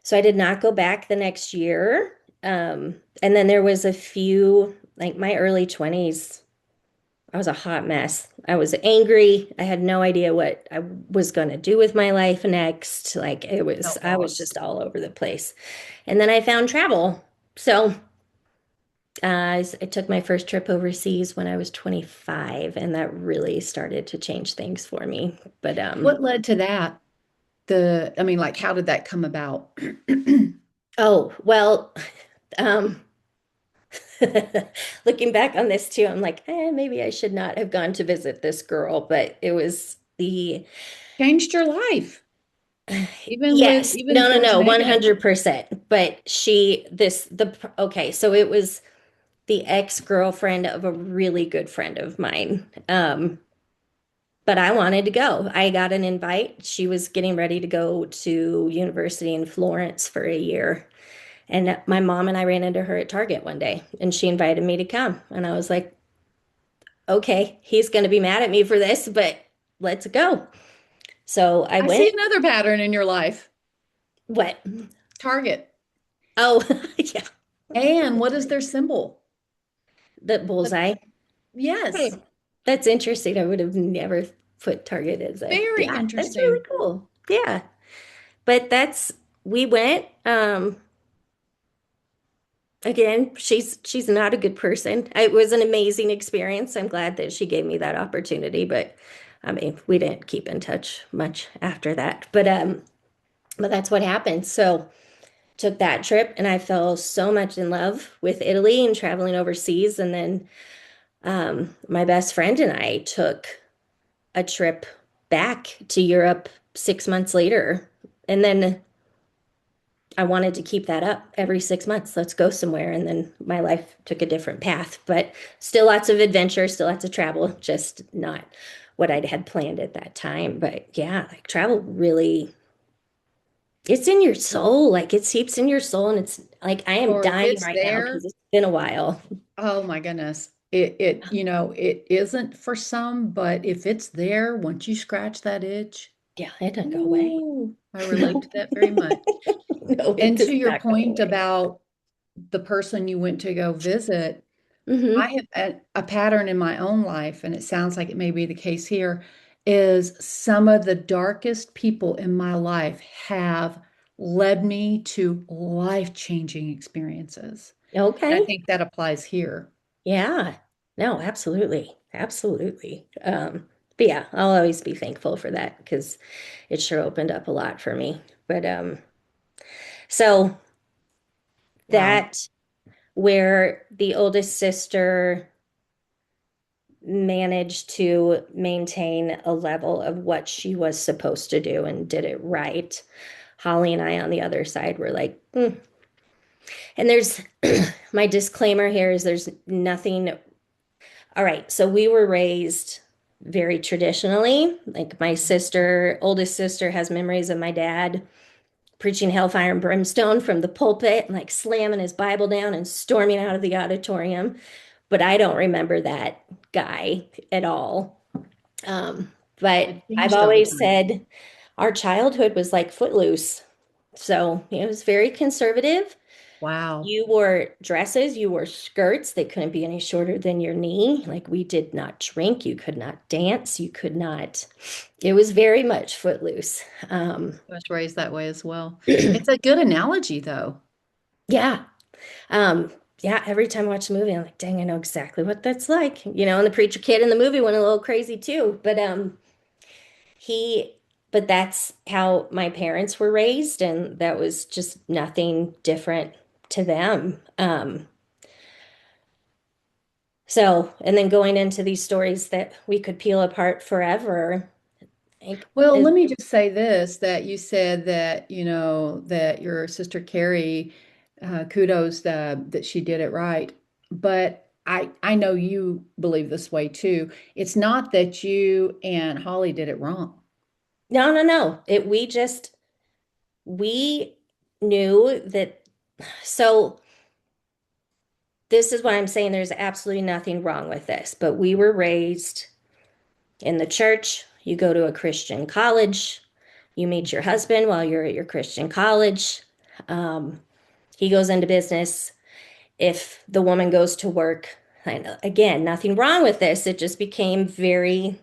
so I did not go back the next year. And then there was a few, like my early 20s, I was a hot mess. I was angry. I had no idea what I was going to do with my life next. Like Felt I was lost. just all over the place. And then I found travel. So I took my first trip overseas when I was 25, and that really started to change things for me. But What led to that? I mean, like, how did that come about? oh, well, um, looking back on this too, I'm like, maybe I should not have gone to visit this girl, but it was Changed your life, even yes, even no, if no, it was no, negative. 100%. But okay, so it was the ex-girlfriend of a really good friend of mine. But I wanted to go. I got an invite. She was getting ready to go to university in Florence for a year. And my mom and I ran into her at Target one day, and she invited me to come. And I was like, okay, he's going to be mad at me for this, but let's go. So I I see went. another pattern in your life. What? Target. Oh, yeah, And what is their symbol? the But bullseye. Hmm. yes, That's interesting. I would have never put Target as a, very yeah, that's really interesting. cool. Yeah. But we went. Again, she's not a good person. It was an amazing experience. I'm glad that she gave me that opportunity, but I mean, we didn't keep in touch much after that. But that's what happened. So took that trip and I fell so much in love with Italy and traveling overseas. And then my best friend and I took a trip back to Europe 6 months later. And then I wanted to keep that up every 6 months. Let's go somewhere. And then my life took a different path, but still lots of adventure, still lots of travel, just not what I'd had planned at that time. But yeah, like travel really, it's in your soul. Like it seeps in your soul. And it's like I am Or if dying it's right now there, because it's been a while. Oh my goodness. It isn't for some, but if it's there, once you scratch that itch, Yeah, it doesn't go away. ooh, I relate No, to that very much. no, it And to does your not go point away. about the person you went to go visit, I Hmm. have a pattern in my own life, and it sounds like it may be the case here, is some of the darkest people in my life have led me to life-changing experiences. And I Okay. think that applies here. Yeah. No, absolutely. Absolutely. But yeah, I'll always be thankful for that because it sure opened up a lot for me. But so Wow. that where the oldest sister managed to maintain a level of what she was supposed to do and did it right. Holly and I on the other side were like, "Mm." And there's my disclaimer here is there's nothing. All right, so we were raised very traditionally. Like my sister, oldest sister, has memories of my dad preaching hellfire and brimstone from the pulpit and like slamming his Bible down and storming out of the auditorium. But I don't remember that guy at all. But It I've changed over always time. said our childhood was like Footloose. So it was very conservative. Wow. You wore dresses, you wore skirts. They couldn't be any shorter than your knee. Like we did not drink, you could not dance, you could not. It was very much Footloose. I was raised that way as well. It's a good analogy, though. Yeah. Um, yeah, every time I watch the movie, I'm like, dang, I know exactly what that's like. And the preacher kid in the movie went a little crazy too. He, but that's how my parents were raised, and that was just nothing different to them. And then going into these stories that we could peel apart forever, like, Well, is, let me just say this, that you said that, that your sister Carrie, kudos that she did it right. But I know you believe this way too. It's not that you and Holly did it wrong. no, no, no. We knew that. So this is what I'm saying. There's absolutely nothing wrong with this, but we were raised in the church. You go to a Christian college, you meet your husband while you're at your Christian college. Um, he goes into business. If the woman goes to work, and again, nothing wrong with this. It just became very,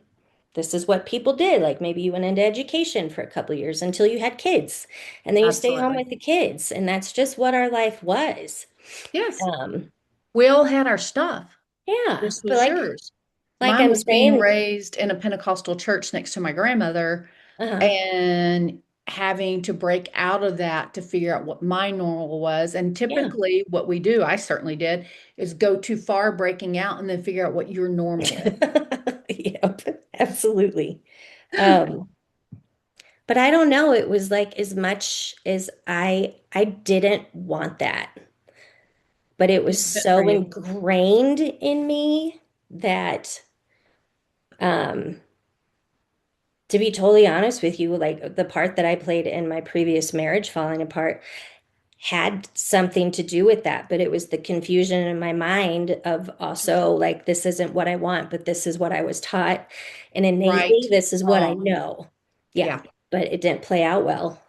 this is what people did. Like maybe you went into education for a couple of years until you had kids, and then you stay home Absolutely. with the kids. And that's just what our life was. Yes. Um, We all had our stuff. yeah, This but was yours. like Mine I'm was being saying, raised in a Pentecostal church next to my grandmother uh, and having to break out of that to figure out what my normal was. And yeah. typically, what we do, I certainly did, is go too far breaking out and then figure out what your normal is. Yep, absolutely. Um, but I don't know, it was like as much as I didn't want that, but it was It's fit for so you. ingrained in me that um to be totally honest with you, like the part that I played in my previous marriage falling apart had something to do with that, but it was the confusion in my mind of also like, this isn't what I want, but this is what I was taught. And Right, innately, this is what I wrong. know. Yeah, Yeah. but it didn't play out well.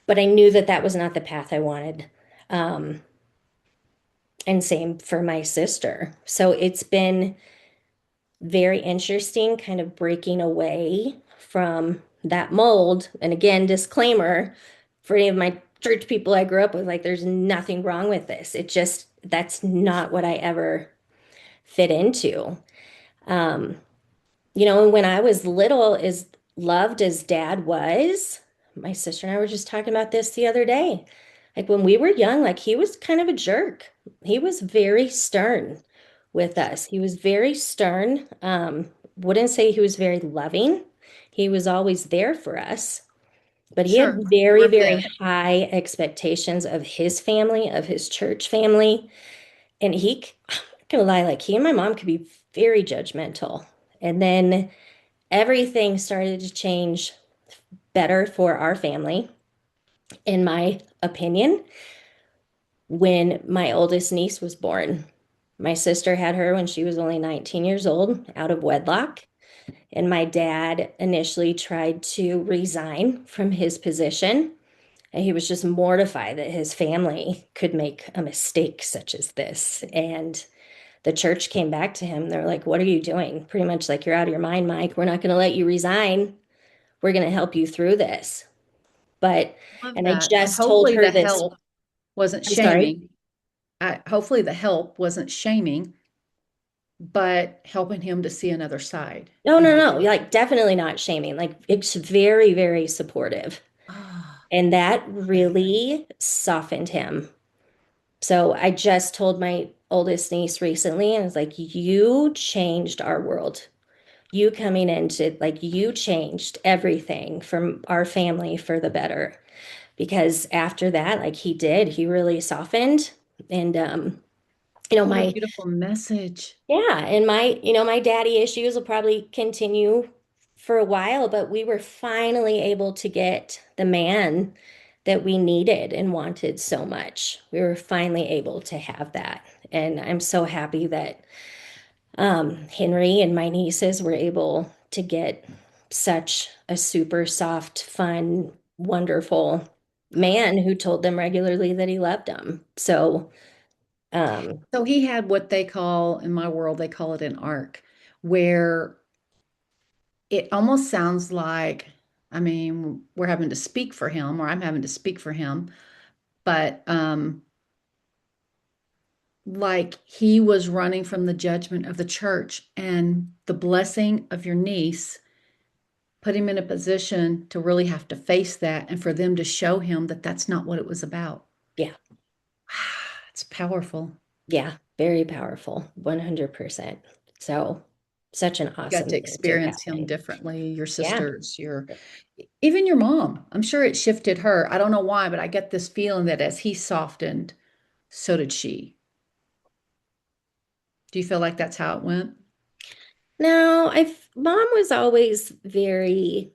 But I knew that that was not the path I wanted. Um, and same for my sister. So it's been very interesting kind of breaking away from that mold. And again, disclaimer for any of my church people I grew up with, like, there's nothing wrong with this. It just, that's not what I ever fit into. Um, and when I was little, as loved as dad was, my sister and I were just talking about this the other day. Like when we were young, like he was kind of a jerk. He was very stern with us. He was very stern. Wouldn't say he was very loving. He was always there for us, but he had Sure. You very, were very fed. high expectations of his family, of his church family. And I'm not gonna lie, like he and my mom could be very judgmental. And then everything started to change better for our family, in my opinion, when my oldest niece was born. My sister had her when she was only 19 years old, out of wedlock. And my dad initially tried to resign from his position. And he was just mortified that his family could make a mistake such as this. And the church came back to him. They're like, "What are you doing?" Pretty much like, "You're out of your mind, Mike. We're not going to let you resign. We're going to help you through this." But, Love and I that. And just told hopefully her the this. help wasn't I'm sorry. shaming. Hopefully the help wasn't shaming, but helping him to see another side. No, And no, no. Like, definitely not shaming. Like, it's very, very supportive. ah, And that okay. really softened him. So I just told my oldest niece recently, and it's like, "You changed our world. You coming into, like, you changed everything from our family for the better." Because after that, like, he really softened. And, What a my, beautiful message. yeah, and my daddy issues will probably continue for a while, but we were finally able to get the man that we needed and wanted so much. We were finally able to have that. And I'm so happy that Henry and my nieces were able to get such a super soft, fun, wonderful man who told them regularly that he loved them. So, um, So he had what they call, in my world, they call it an arc, where it almost sounds like, I mean, we're having to speak for him, or I'm having to speak for him, but like he was running from the judgment of the church, and the blessing of your niece put him in a position to really have to face that, and for them to show him that that's not what it was about. yeah, It's powerful. yeah, very powerful, 100%. So, such an You got awesome to thing to experience him happen. differently. Your Yeah. sisters, your even your mom. I'm sure it shifted her. I don't know why, but I get this feeling that as he softened, so did she. Do you feel like that's how it went? No, mom was always very,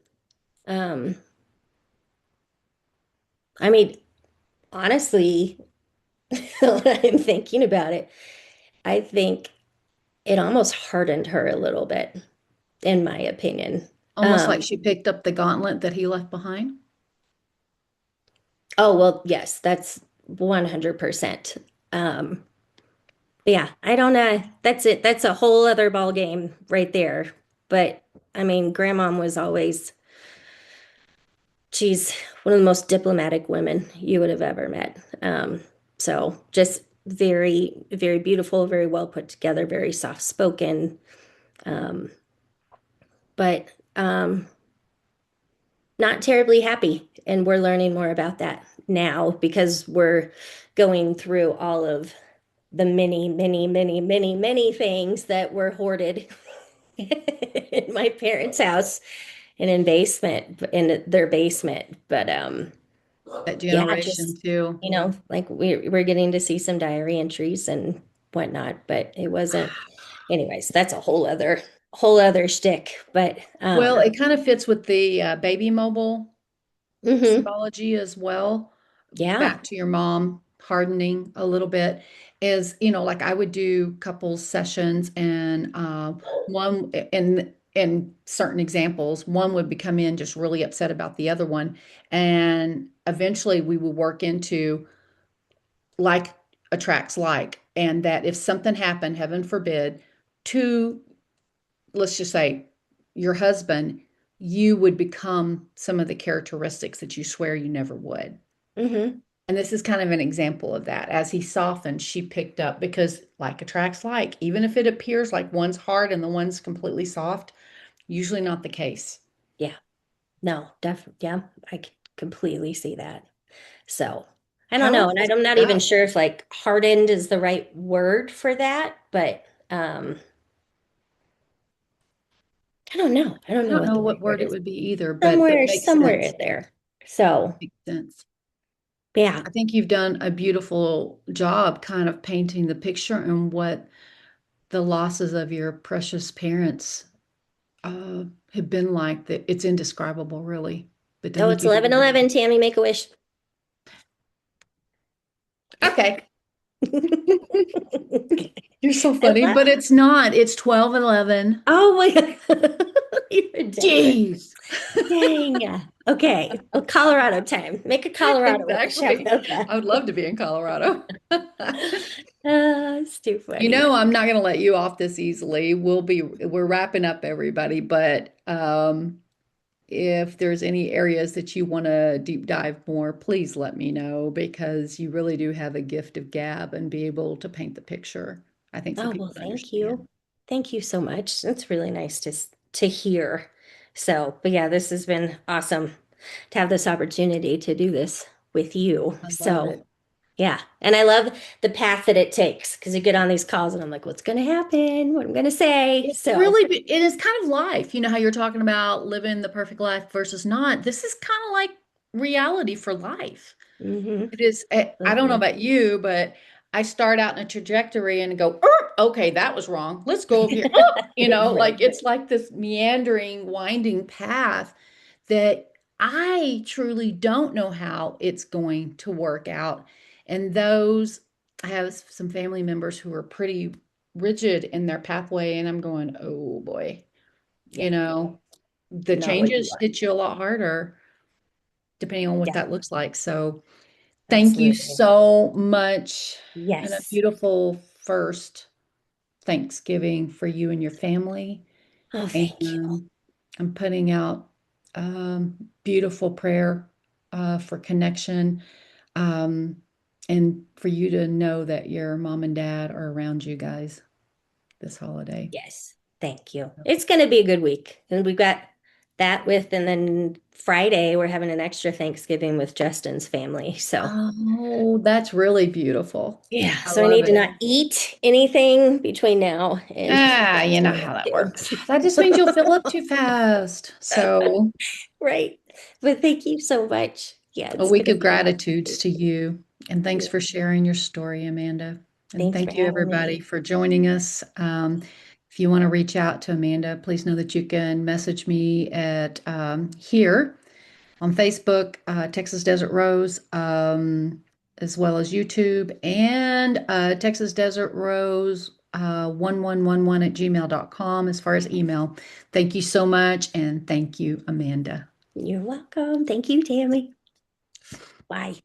um, I mean, honestly, when I'm thinking about it, I think it almost hardened her a little bit, in my opinion. Almost like Um, she picked up the gauntlet that he left behind. oh, well, yes, that's 100%. Um, but yeah, I don't know. That's it. That's a whole other ball game right there. But I mean, grandmom was always, she's one of the most diplomatic women you would have ever met. So just very, very beautiful, very well put together, very soft spoken. Um, but not terribly happy. And we're learning more about that now because we're going through all of the many, many, many, many, many things that were hoarded in my parents' house and in their basement. But That yeah, generation just too. like we're getting to see some diary entries and whatnot, but it wasn't. Anyways, that's a whole other shtick. But Well, it kind of fits with the baby mobile mhm, symbology as well. yeah. Back to your mom hardening a little bit is, like I would do couples sessions, and one in certain examples, one would come in just really upset about the other one, and eventually we would work into like attracts like, and that if something happened, heaven forbid, to, let's just say, your husband, you would become some of the characteristics that you swear you never would. Hmm. And this is kind of an example of that. As he softened, she picked up, because like attracts like, even if it appears like one's hard and the one's completely soft, usually not the case. Yeah. No, definitely. Yeah, I completely see that. So I don't know. And Powerful I'm not even stuff. sure if like hardened is the right word for that, but um, I don't know. I don't I know don't what know the what right word word it is. would be either, but makes Somewhere sense. in there. So Makes sense. yeah. I think you've done a beautiful job kind of painting the picture and what the losses of your precious parents uh, have been like. That it's indescribable, really. But Oh, thank it's you for 11 your 11. Tammy, make a wish. okay. You're so I funny, love. but it's not. It's 12:11. Oh my God. You're different. Jeez. Dang. Okay. Well, Colorado time. Make a Colorado wish. How Exactly. about that? I would love to be in Colorado. It's too funny. I'm not going to let you off this easily. We're wrapping up everybody, but if there's any areas that you want to deep dive more, please let me know because you really do have a gift of gab and be able to paint the picture. I think so Oh, well, people thank understand. you. Thank you so much. It's really nice to hear. So, but yeah, this has been awesome to have this opportunity to do this with you. I love So, it. yeah. And I love the path that it takes because you get on these calls and I'm like, what's going to happen? What I'm going to say? It's So, really, it is kind of life. You know how you're talking about living the perfect life versus not. This is kind of like reality for life. It is, I don't know absolutely. about you, but I start out in a trajectory and go, okay, that was wrong. Let's go over here. Right. Like it's like this meandering, winding path that I truly don't know how it's going to work out. And I have some family members who are pretty rigid in their pathway, and I'm going, oh boy, Yeah. the Not what you changes want. hit you a lot harder depending on what Yeah. that looks like. So, thank you Absolutely. so much and a Yes. beautiful first Thanksgiving for you and your family. Oh, thank you. And I'm putting out beautiful prayer for connection and for you to know that your mom and dad are around you guys this holiday. Yes. Thank you. It's going to be a good week. And we've got that with, and then Friday, we're having an extra Thanksgiving with Justin's family. So, Oh, that's really beautiful. yeah. I So I love need to it. not eat anything between now and Ah, you know Thanksgiving how that too. works. That just means you'll fill up too fast. So, Right. But thank you so much. Yeah, a it's week going to of be an gratitudes awesome to you. And thanks week. for sharing your story, Amanda. And Thanks for thank you, having everybody, me. for joining us. If you want to reach out to Amanda, please know that you can message me at here on Facebook, Texas Desert Rose, as well as YouTube, and Texas Desert Rose 1111 at gmail.com as far as email. Thank you so much. And thank you, Amanda. You're welcome. Thank you, Tammy. Bye.